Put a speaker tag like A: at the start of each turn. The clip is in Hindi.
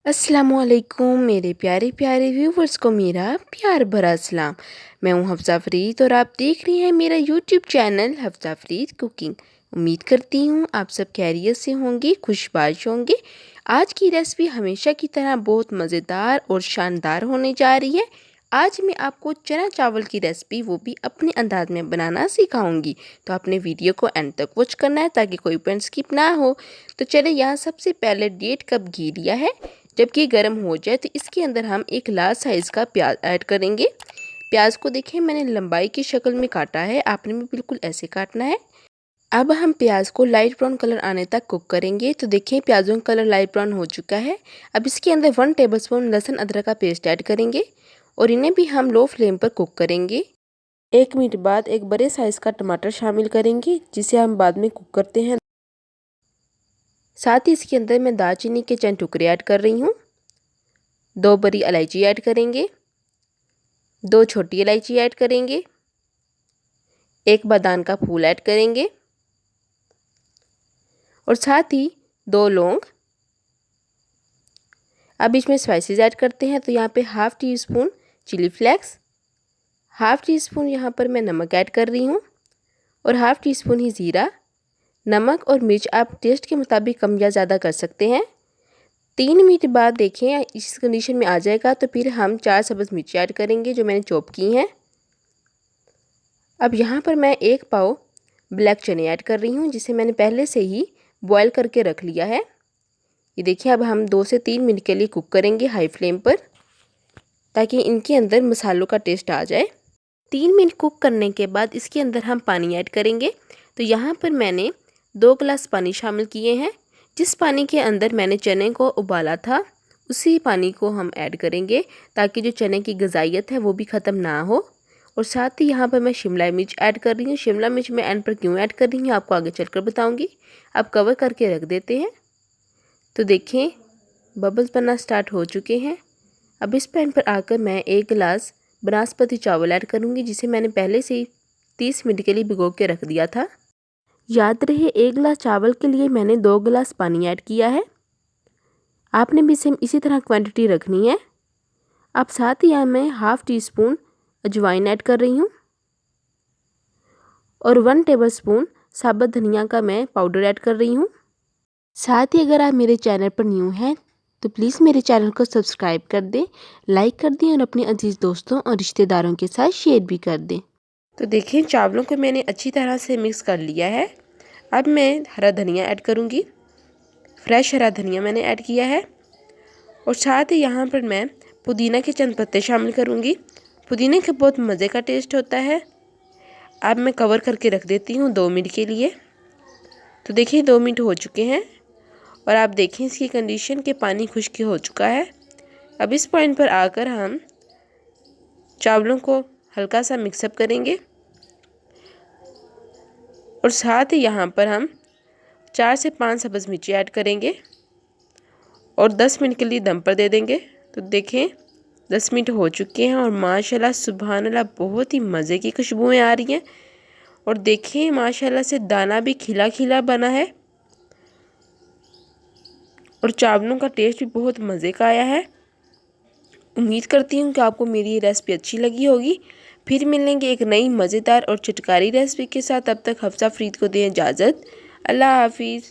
A: अस्सलामुअलैकुम मेरे प्यारे प्यारे व्यूवर्स को मेरा प्यार भरा सलाम। मैं हूँ हफ्सा फरीद और आप देख रही हैं मेरा YouTube channel Hafsa Farid cooking. उम्मीद करती हूँ आप सब खैरियत से होंगे, खुशबाश होंगे। आज की रेसिपी हमेशा की तरह बहुत मज़ेदार और शानदार होने जा रही है। आज मैं आपको चना चावल की रेसिपी वो भी अपने अंदाज में बनाना सिखाऊंगी, तो आपने वीडियो को एंड तक वॉच करना है ताकि कोई पॉइंट स्किप ना हो। तो चले, यहाँ सबसे पहले 1.5 कप घी लिया है। जब ये गर्म हो जाए तो इसके अंदर हम एक लार्ज साइज़ का प्याज ऐड करेंगे। प्याज को देखें मैंने लंबाई की शक्ल में काटा है, आपने भी बिल्कुल ऐसे काटना है। अब हम प्याज को लाइट ब्राउन कलर आने तक कुक करेंगे। तो देखिए प्याजों का कलर लाइट ब्राउन हो चुका है। अब इसके अंदर 1 टेबलस्पून लहसुन अदरक का पेस्ट ऐड करेंगे और इन्हें भी हम लो फ्लेम पर कुक करेंगे। 1 मिनट बाद एक बड़े साइज़ का टमाटर शामिल करेंगे जिसे हम बाद में कुक करते हैं। साथ ही इसके अंदर मैं दालचीनी के चंद टुकड़े ऐड कर रही हूँ। 2 बड़ी इलायची ऐड करेंगे, 2 छोटी इलायची ऐड करेंगे, 1 बादाम का फूल ऐड करेंगे और साथ ही 2 लौंग। अब इसमें स्पाइसेस ऐड करते हैं। तो यहाँ पे half teaspoon chilli flakes, half teaspoon यहाँ पर मैं नमक ऐड कर रही हूँ और हाफ़ टी स्पून ही ज़ीरा। नमक और मिर्च आप टेस्ट के मुताबिक कम या ज़्यादा कर सकते हैं। 3 मिनट बाद देखें इस कंडीशन में आ जाएगा तो फिर हम 4 सब्ज़ मिर्ची ऐड करेंगे जो मैंने चॉप की हैं। अब यहाँ पर मैं 1 पाव ब्लैक चने ऐड कर रही हूँ जिसे मैंने पहले से ही बॉयल करके रख लिया है। ये देखिए अब हम 2 से 3 मिनट के लिए कुक करेंगे हाई फ्लेम पर ताकि इनके अंदर मसालों का टेस्ट आ जाए। 3 मिनट कुक करने के बाद इसके अंदर हम पानी ऐड करेंगे। तो यहाँ पर मैंने 2 गिलास पानी शामिल किए हैं। जिस पानी के अंदर मैंने चने को उबाला था उसी पानी को हम ऐड करेंगे ताकि जो चने की ग़िज़ाइयत है वो भी ख़त्म ना हो। और साथ ही यहाँ पर मैं शिमला मिर्च ऐड कर रही हूँ। शिमला मिर्च मैं एंड पर क्यों ऐड कर रही हूँ आपको आगे चलकर बताऊँगी। अब कवर करके रख देते हैं। तो देखें बबल्स बनना स्टार्ट हो चुके हैं। अब इस पैन पर आकर मैं 1 गिलास बासमती चावल ऐड करूँगी जिसे मैंने पहले से ही 30 मिनट के लिए भिगो के रख दिया था। याद रहे 1 गिलास चावल के लिए मैंने 2 गिलास पानी ऐड किया है। आपने भी सेम इसी तरह क्वांटिटी रखनी है। अब साथ ही मैं हाफ़ टी स्पून अजवाइन ऐड कर रही हूँ और 1 टेबलस्पून साबुत धनिया का मैं पाउडर ऐड कर रही हूँ। साथ ही अगर आप मेरे चैनल पर न्यू हैं तो प्लीज़ मेरे चैनल को सब्सक्राइब कर दें, लाइक कर दें और अपने अजीज़ दोस्तों और रिश्तेदारों के साथ शेयर भी कर दें। तो देखिए चावलों को मैंने अच्छी तरह से मिक्स कर लिया है। अब मैं हरा धनिया ऐड करूँगी। फ्रेश हरा धनिया मैंने ऐड किया है और साथ ही यहाँ पर मैं पुदीना के चंद पत्ते शामिल करूँगी। पुदीने का बहुत मज़े का टेस्ट होता है। अब मैं कवर करके रख देती हूँ 2 मिनट के लिए। तो देखिए 2 मिनट हो चुके हैं और आप देखें इसकी कंडीशन के पानी खुश्क हो चुका है। अब इस पॉइंट पर आकर हम चावलों को हल्का सा मिक्सअप करेंगे और साथ ही यहाँ पर हम 4 से 5 सब्ज़ मिर्ची ऐड करेंगे और 10 मिनट के लिए दम पर दे देंगे। तो देखें 10 मिनट हो चुके हैं और माशाल्लाह सुभान अल्लाह बहुत ही मज़े की खुशबुएं आ रही हैं। और देखें माशाल्लाह से दाना भी खिला खिला बना है और चावलों का टेस्ट भी बहुत मज़े का आया है। उम्मीद करती हूँ कि आपको मेरी ये रेसिपी अच्छी लगी होगी। फिर मिलेंगे एक नई मज़ेदार और चटकारी रेसिपी के साथ। तब तक हफ्सा फरीद को दें इजाज़त। अल्लाह हाफिज़।